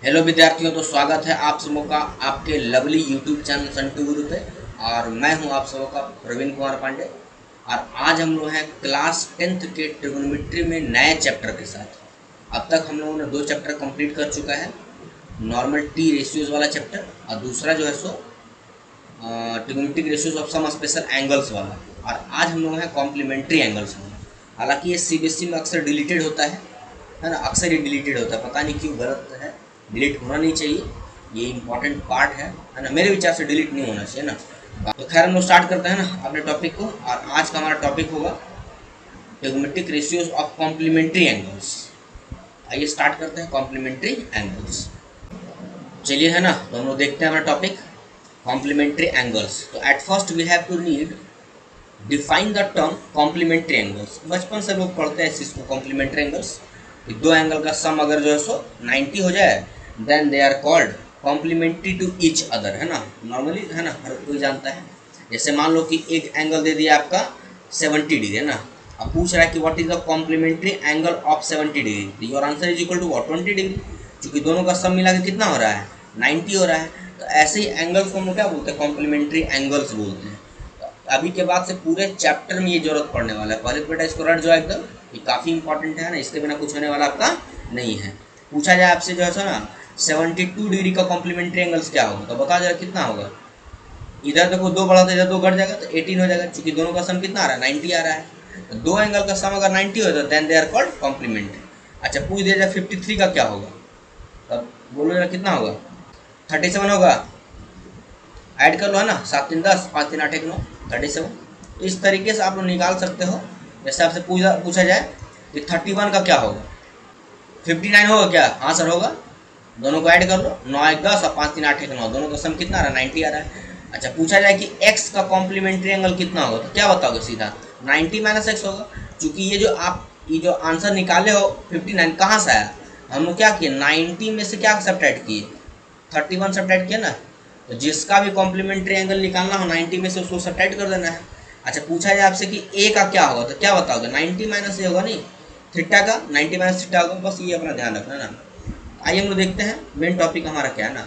Hello विद्यार्थियों, तो स्वागत है आप सबों का आपके लवली यूट्यूब चैनल संटू गुरु पे। और मैं हूं आप सबों का प्रवीण कुमार पांडे। और आज हम लोग हैं क्लास 10th के ट्रिगोनोमेट्री में नए चैप्टर के साथ। अब तक हम लोगों ने 2 चैप्टर कंप्लीट कर चुका है, नॉर्मल टी रेशियोज वाला चैप्टर और दूसरा जो है सो trigonometric ratios of some special angles वाला। और आज हम लोग हैं कॉम्प्लीमेंट्री एंगल्स वाला। हालांकि ये सीबीएसई में अक्सर डिलीटेड होता है ना, अक्सर ही डिलीटेड होता है, पता नहीं क्यों, गलत है, डिलीट होना नहीं चाहिए, ये इंपॉर्टेंट पार्ट है ना, मेरे विचार से डिलीट नहीं होना चाहिए ना। तो खैर हम लोग स्टार्ट करते हैं ना अपने टॉपिक को। और आज का हमारा टॉपिक होगा trigonometric ratios of complementary angles. आइए स्टार्ट करते हैं कॉम्प्लीमेंट्री एंगल्स। चलिए है ना, तो हम लोग देखते हैं हमारा टॉपिक कॉम्प्लीमेंट्री एंगल्स। तो at first we have to need define the term complementary angles. बचपन से लोग पढ़ते हैं इस चीज़ को, कॉम्प्लीमेंट्री एंगल्स। दो एंगल का सम अगर जो है सो 90 हो जाए then they are called complementary to each other, है ना। नॉर्मली है ना, हर कोई जानता है। जैसे मान लो कि एक एंगल दे दिया आपका 70 डिग्री, है ना। अब पूछ रहा है कि what is the complementary angle of 70 degree. Your answer is equal to what 20 degree, क्योंकि दोनों का सम मिला के कितना हो रहा है 90 हो रहा है। तो ऐसे ही एंगल्स को हम लोग क्या बोलते हैं, कॉम्प्लीमेंट्री एंगल्स बोलते हैं। अभी के बाद से पूरे चैप्टर में ये जरूरत पड़ने वाला है। पहले बेटा इसको रट जाओ एकदम, ये काफ़ी इंपॉर्टेंट है ना, इसके बिना कुछ होने वाला आपका नहीं है। पूछा जाए आपसे जो है ना 72 डिग्री का कॉम्प्लीमेंट्री एंगल्स क्या होगा, तो बता जरा कितना होगा। इधर देखो 2 बढ़ा तो इधर 2 घट जाएगा, तो 18 हो जाएगा, क्योंकि दोनों का सम कितना आ रहा है 90 आ रहा है। तो 2 एंगल का सम अगर 90 हो तो then they are called complementary. अच्छा पूछ दिया जाए 53 का क्या होगा, तब बोलो जरा कितना होगा। 37 होगा, ऐड कर लो, है ना, 7 3 10 5 3 8 1 9 37। तो इस तरीके से आप लोग निकाल सकते हो। जैसे आपसे पूछा जाए कि 31 का क्या होगा, 59 होगा क्या, हाँ सर होगा। दोनों को ऐड कर लो, 9 1 10 और 5 3 8 1 9, दोनों का सम कितना आ रहा है 90 आ रहा है। अच्छा पूछा जाए कि x का कॉम्प्लीमेंट्री एंगल कितना होगा, तो क्या बताओगे, सीधा 90 माइनस एक्स होगा। क्योंकि ये जो आंसर निकाले हो 59 कहाँ से आया, हम लोग क्या किए 90 में से क्या सब्ट्रैक्ट किए 31 सब्ट्रैक्ट किया ना। तो जिसका भी कॉम्प्लीमेंट्री एंगल निकालना हो 90 में से उसको सब्ट्रैक्ट कर देना है। अच्छा पूछा जाए आपसे कि ए का क्या होगा, तो क्या बताओगे 90 माइनस ए होगा, नहीं थीटा का 90 माइनस थीटा होगा। बस ये अपना ध्यान रखना ना। आइए हम लोग देखते हैं मेन टॉपिक हमारा क्या है ना।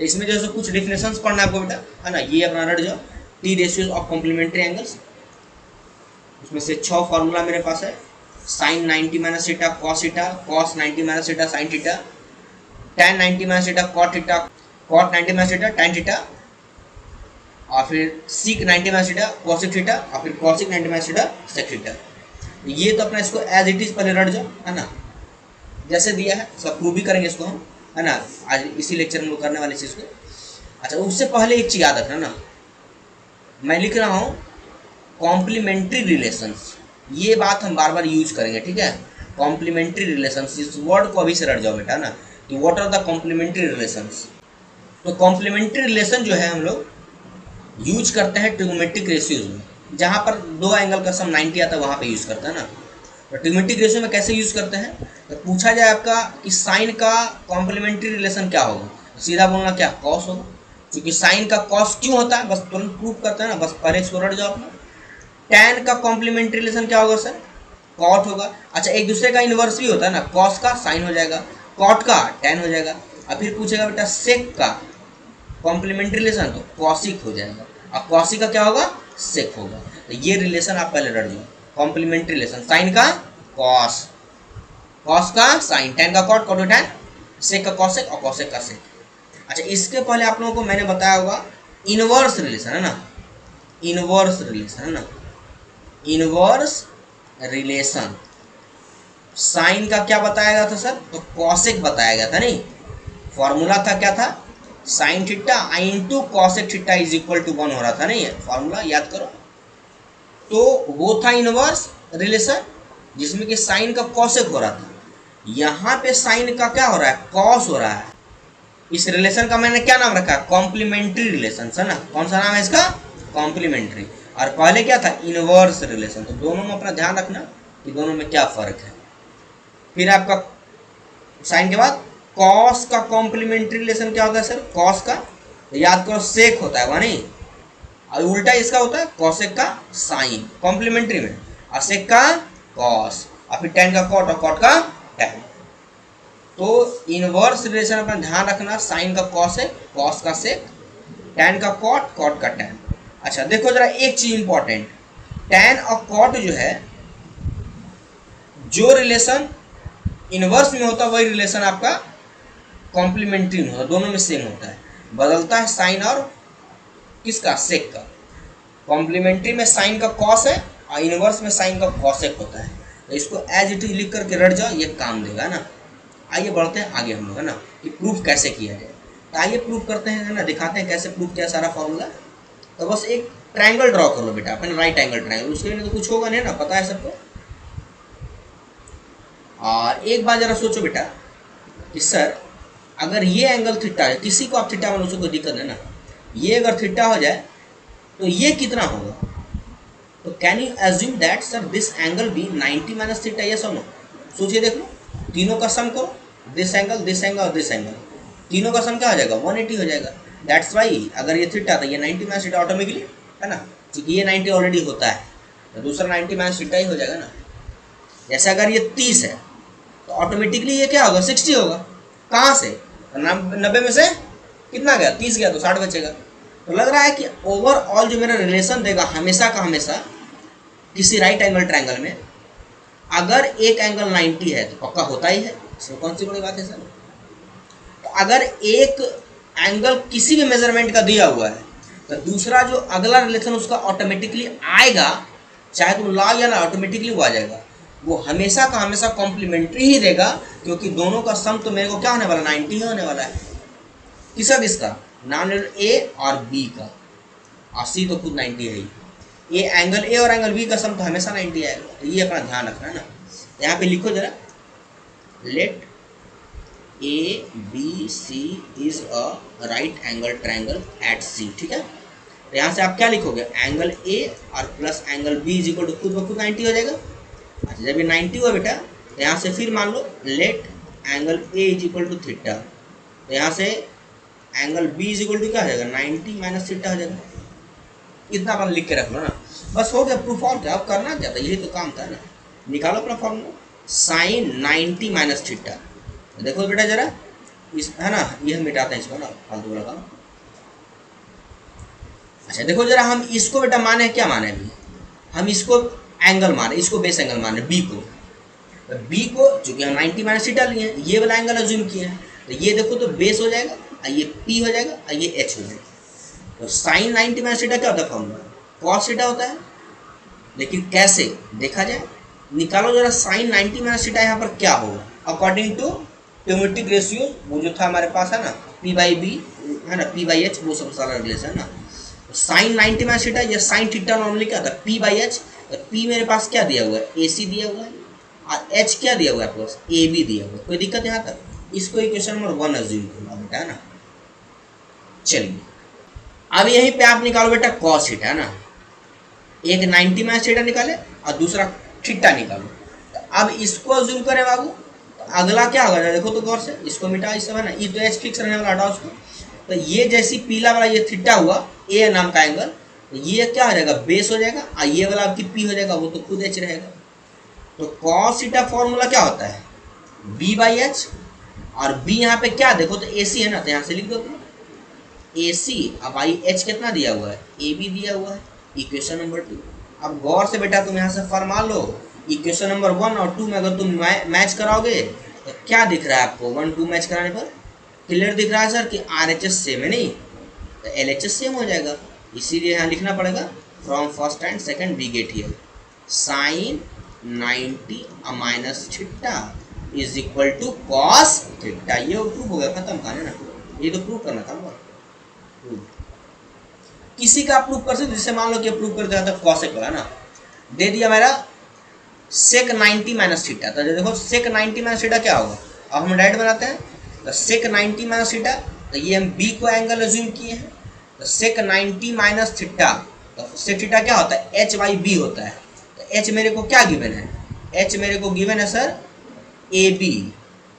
इसमें जो है कुछ डिफिनेशंस पढ़ना है आपको बेटा, है ना। ये अपना रट जाओ, T ratios of complementary angles. उसमें से 6 फार्मूला मेरे पास है। Sine 90 minus theta cos theta, cos 90 minus theta sine theta, tan 90 minus theta cot theta, cot 90 minus theta tan theta, और फिर sec 90 minus theta cosec theta, और फिर cosec 90 minus theta sec theta. ये तो अपना इसको एज इट इज पहले रट जाओ, है ना, जैसे दिया है सब प्रूव भी करेंगे इसको हम, है ना। आज इसी लेक्चर में लोग करने वाले चीज़ को। अच्छा उससे पहले एक चीज़ याद रखना ना, मैं लिख रहा हूँ कॉम्प्लीमेंट्री रिलेशंस, ये बात हम बार बार यूज करेंगे, ठीक है। कॉम्प्लीमेंट्री रिलेशंस, इस वर्ड को अभी से रट जाओ बेटा ना, कि what are the complementary relations. तो कॉम्प्लीमेंट्री रिलेशन जो है हम लोग यूज करते हैं ट्रिगोनोमेट्रिक रेशियोज में, जहाँ पर 2 एंगल का सम 90 आता है वहाँ पे यूज करते हैं ना। तो ट्रिगोनोमेट्रिक रेशियो में कैसे यूज करते हैं, तो पूछा जाए आपका कि साइन का कॉम्प्लीमेंट्री रिलेशन क्या होगा, तो सीधा बोलना क्या कॉस होगा। क्योंकि साइन का कॉस क्यों होता है, बस तुरंत प्रूव करते हैं ना, बस पहले इसको रट जाओ अपना। टैन का कॉम्प्लीमेंट्री रिलेशन क्या होगा सर, कॉट होगा। अच्छा एक दूसरे का इन्वर्स भी होता है ना, कॉस का साइन हो जाएगा, कॉट का टैन हो जाएगा। और फिर पूछेगा बेटा सेक का कॉम्प्लीमेंट्री रिलेशन, तो कॉसिक हो जाएगा, और कॉसिक का क्या होगा सेक होगा। तो ये रिलेशन आप पहले रट दो, कॉम्प्लीमेंट्री रिलेशन, साइन का कॉस, कॉस का साइन, टैन का कॉट, कॉट का टैन, सेक का कॉसेक और कॉसेक का सेक। अच्छा इसके पहले आप लोगों को मैंने बताया होगा इनवर्स रिलेशन, है ना, इनवर्स रिलेशन, है ना, इनवर्स रिलेशन। साइन का क्या बताया गया था सर, तो कॉसेक बताया गया था, नहीं फॉर्मूला था क्या था, sine theta I into cosec theta is equal to 1 हो रहा था, नहीं है फॉर्मूला याद करो। तो वो था इनवर्स रिलेशन, जिसमें कि साइन का कॉसेक हो रहा था। यहाँ पे साइन का क्या हो रहा है, कॉस हो रहा है। इस रिलेशन का मैंने क्या नाम रखा है, कॉम्प्लीमेंट्री रिलेशन, है ना। कौन सा नाम है इसका, कॉम्प्लीमेंट्री। और पहले क्या था, इनवर्स रिलेशन। तो दोनों में अपना ध्यान रखना कि दोनों में क्या फर्क है। फिर आपका साइन के बाद कॉस का कॉम्प्लीमेंट्री रिलेशन क्या होता है सर, कॉस का याद करो सेक होता है वह, नहीं, और उल्टा इसका होता है कॉसेक का साइन कॉम्प्लीमेंट्री में, और सेक का कॉस, और फिर टैन का कॉट और कॉट का टैन। तो इनवर्स रिलेशन अपना ध्यान रखना, साइन का कॉस है, कॉस का सेक, टैन का कॉट, कॉट का टैन। अच्छा देखो जरा एक चीज इंपॉर्टेंट, टैन और कॉट जो है, जो रिलेशन इनवर्स में होता है वही रिलेशन आपका कॉम्प्लीमेंट्री में होता है, दोनों में सेम होता है। बदलता है साइन और किसका, सेक का। कॉम्प्लीमेंट्री में साइन का कॉस है और इनवर्स में साइन का कॉसेक होता है। तो इसको एज इट इज लिख करके रट जाओ, ये काम देगा ना। आइए बढ़ते हैं आगे हम लोग, है ना, कि प्रूफ कैसे किया जाए। तो आइए प्रूफ करते हैं, है ना, दिखाते हैं कैसे प्रूफ किया सारा फॉर्मूला। तो बस एक ट्रायंगल ड्रॉ कर लो बेटा, अपने राइट एंगल ट्रायंगल, उसके लिए तो कुछ होगा नहीं ना, पता है सबको। और एक बार जरा सोचो बेटा कि सर अगर ये एंगल थीटा है, किसी को आप थीटा मान लो, कोई दिक्कत है ना, ये अगर थीटा हो जाए तो ये कितना होगा। तो can you assume that sir this angle be 90 minus theta, yes और नो। सोचिए देख लो, तीनों का सम करो, दिस एंगल और दिस एंगल, तीनों का सम क्या हो जाएगा, 180 हो जाएगा। दैट्स वाई अगर ये थीटा तो ये 90 माइनस थीटा ऑटोमेटिकली, है ना, क्योंकि ये 90 ऑलरेडी होता है तो दूसरा 90 माइनस थीटा ही हो जाएगा ना। जैसे अगर ये 30 है तो ऑटोमेटिकली ये क्या होगा, 60 होगा। कहाँ से, 90 में से कितना गया, 30 गया तो 60 बचेगा। तो लग रहा है कि ओवरऑल जो मेरा रिलेशन देगा हमेशा का हमेशा किसी राइट एंगल ट्रायंगल में, अगर एक एंगल 90 है तो पक्का होता ही है, इसमें कौन सी बड़ी बात है सर। तो अगर एक एंगल किसी भी मेजरमेंट का दिया हुआ है तो दूसरा जो अगला रिलेशन उसका ऑटोमेटिकली आएगा, चाहे तुम ला या ना, ऑटोमेटिकली वो आ जाएगा। वो हमेशा का हमेशा कॉम्प्लीमेंट्री ही देगा, क्योंकि दोनों का सम तो मेरे को क्या होने वाला, 90 होने वाला है। किसका किसका, नॉन ए और बी का, और सी तो खुद 90 है ही। ये एंगल ए और एंगल बी का सम तो हमेशा 90 आएगा। तो ये अपना ध्यान रखना है ना। यहाँ पे लिखो जरा, let A B C is a right angle triangle at C, ठीक है। तो यहाँ से आप क्या लिखोगे, एंगल ए और plus angle B is equal to खुद ब खुद 90 हो जाएगा। अच्छा जब ये 90 हुआ बेटा तो यहाँ से फिर मान लो let angle A is equal to theta, तो यहाँ से angle B is equal to क्या हो जाएगा, 90 माइनस थीटा हो जाएगा। इतना अपन लिख के रख लो ना, बस हो गया प्रूफ। और क्या करना क्या था, यही तो काम था ना। निकालो अपना फॉर्मूला, साइन 90 माइनस थीटा। देखो बेटा जरा इस, है ना, ये हम मिटाते हैं इसको ना, फालतू वाला काम। अच्छा देखो जरा, हम इसको बेटा माने क्या माने, अभी हम इसको एंगल माने, इसको बेस एंगल माने बी को। तो बी को चूंकि हम 90 माइनस थीटा लिए हैं, ये वाला एंगल अज्यूम किए हैं, तो ये देखो तो बेस हो जाएगा, ये पी हो जाएगा और ये एच हो जाएगा। तो साइन 90 माइनस थीटा क्या होता है, फॉर्मूला कॉस थीटा होता है। लेकिन कैसे देखा जाए, निकालो जरा साइन 90 माइनस थीटा यहाँ पर क्या होगा, अकॉर्डिंग टू ट्योमेट्रिक रेशियो, वो जो था हमारे पास है ना, पी बाई बी है ना, पी बाई एच, वो सब सारा रिलेशन है ना। तो साइन 90 माइनस थीटा या साइन थीटा नॉर्मली क्या था, पी बाई एच। पी मेरे पास क्या दिया हुआ है, ए सी दिया हुआ है, और एच क्या दिया हुआ है आपके पास, ए बी दिया हुआ है। कोई दिक्कत यहाँ तक, इसको इक्वेशन नंबर 1 अज्यूम करना बेटा, है ना। चलिए अब यहीं पे आप निकालो बेटा कॉस थीटा, है ना। एक 90 माइनस थीटा निकाले और दूसरा थीटा निकालो। तो अब इसको अज्यूम करें बाबू, तो अगला क्या होगा देखो तो गौर से, इसको मिटा इस समय ना, ये तो एच फिक्स रहने वाला, हटाओ उसको। तो ये जैसी पीला वाला ये थीटा हुआ, ए नाम का एंगल, तो ये क्या हो जाएगा, बेस हो जाएगा, और ये वाला आपकी पी हो जाएगा, वो तो खुद एच रहेगा। तो कॉस थीटा फॉर्मूला क्या होता है, बी बाई एच, और बी यहाँ पे क्या देखो तो ए सी है ना, तो यहाँ से लिख दो ए सी। अब आई एच कितना दिया हुआ है, ए बी दिया हुआ है, इक्वेशन नंबर 2। अब गौर से बेटा तुम यहाँ से फरमा लो, इक्वेशन नंबर 1 और 2 में अगर तुम मैच कराओगे तो क्या दिख रहा है आपको, 1 2 मैच कराने पर क्लियर दिख रहा है सर कि आर एच एस सेम है, नहीं तो एल एच एस सेम हो जाएगा। इसीलिए यहाँ लिखना पड़ेगा from first and second we get here sine 90 minus theta is equal to cos theta. ये प्रूफ हो गया, खत्म कहानी ना, ये तो प्रूफ करना था। किसी का प्रूफ कर सकते, जिससे मान लो कि प्रूफ कर दिया था कॉसेक वाला ना, दे दिया मेरा सेक 90 माइनस थीटा। तो देखो सेक 90 माइनस थीटा क्या होगा, अब हम डायरेक्ट बनाते हैं। तो सेक 90 माइनस थीटा, तो ये हम बी को एंगल अज्यूम किए हैं, तो सेक 90 माइनस थीटा, तो सेक थीटा क्या होता है, एच बाई बी होता है। तो एच मेरे को क्या गिवन है, एच मेरे को गिवन है सर ए बी,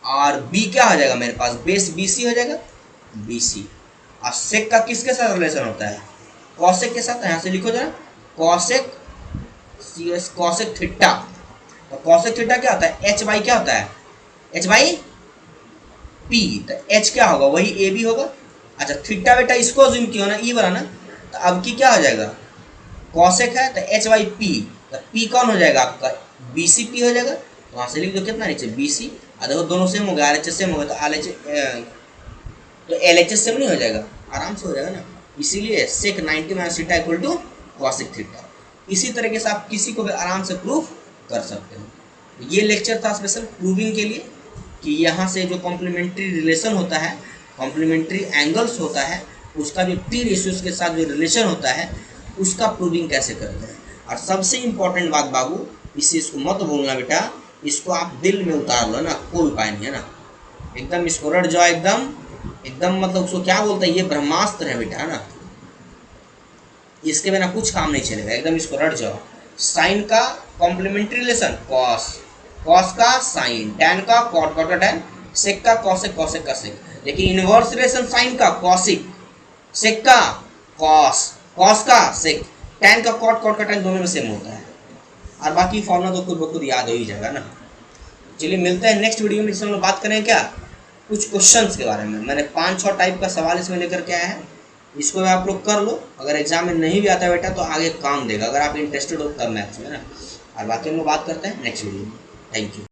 और बी क्या हो जाएगा मेरे पास, बेस बी सी हो जाएगा, बी सी। और सेक का किसके साथ रिलेशन होता है, कॉसेक के साथ। यहाँ से लिखो जरा कॉसेक कॉसेक थीटा। तो कॉसेक थीटा क्या होता है, एच बाई क्या होता है, एच बाई पी, तो एच क्या होगा, वही ए बी होगा। अच्छा थीटा बेटा इसको अज्यूम किया ना, ई वाला ना, तो अब की क्या हो जाएगा, कॉसेक है तो एच बाई पी, तो पी कौन हो जाएगा आपका, बी सी पी हो जाएगा। तो वहाँ से लिख दो कितना नीचे बी सी, देखो दोनों सेम हो गया, आर एच एस सेम हो गया, तो एल एच एस सेम नहीं हो जाएगा, आराम से हो जाएगा ना। इसीलिए sec 90 minus theta equal to cosec theta. इसी तरीके से आप किसी को भी आराम से प्रूफ कर सकते हो। ये लेक्चर था स्पेशल प्रूविंग के लिए कि यहाँ से जो कॉम्प्लीमेंट्री रिलेशन होता है, कॉम्प्लीमेंट्री एंगल्स होता है, उसका जो टी रेशियोज के साथ जो रिलेशन होता है उसका प्रूविंग कैसे करते हैं। और सबसे इम्पोर्टेंट बात बाबू, इस चीज़ को मत भूलना बेटा, इसको आप दिल में उतार लो ना, कोई उपाय नहीं है ना, एकदम इसको रट जाओ, एकदम एकदम मतलब उसको क्या बोलते हैं, ये ब्रह्मास्त्र है बेटा, है ना, इसके बिना कुछ काम नहीं चलेगा, एकदम इसको रट जाओ। साइन का कॉम्प्लीमेंट्री रिलेशन कॉस, कॉस का साइन, टैन का कॉट, कॉट का टैन, सेक का कॉसेक, कॉसेक का सेक। लेकिन इनवर्स रिलेशन साइन का कॉसिक, सेक का कॉस, कॉस का सेक, टैन का कॉट, कॉट का टैन, दोनों में सेम होता है। और बाकी फॉर्मूला तो खुद ब खुद याद हो ही जाएगा ना। चलिए मिलते हैं नेक्स्ट वीडियो में, जिसमें हम लोग बात करें क्या, कुछ क्वेश्चंस के बारे में। मैंने 5-6 टाइप का सवाल इसमें लेकर के आया है, इसको आप लोग कर लो। अगर एग्जाम में नहीं भी आता बेटा तो आगे काम देगा, अगर आप इंटरेस्टेड हो तब मैथ्स में ना। और बाकी हम लोग बात करते हैं नेक्स्ट वीडियो में। Thank you.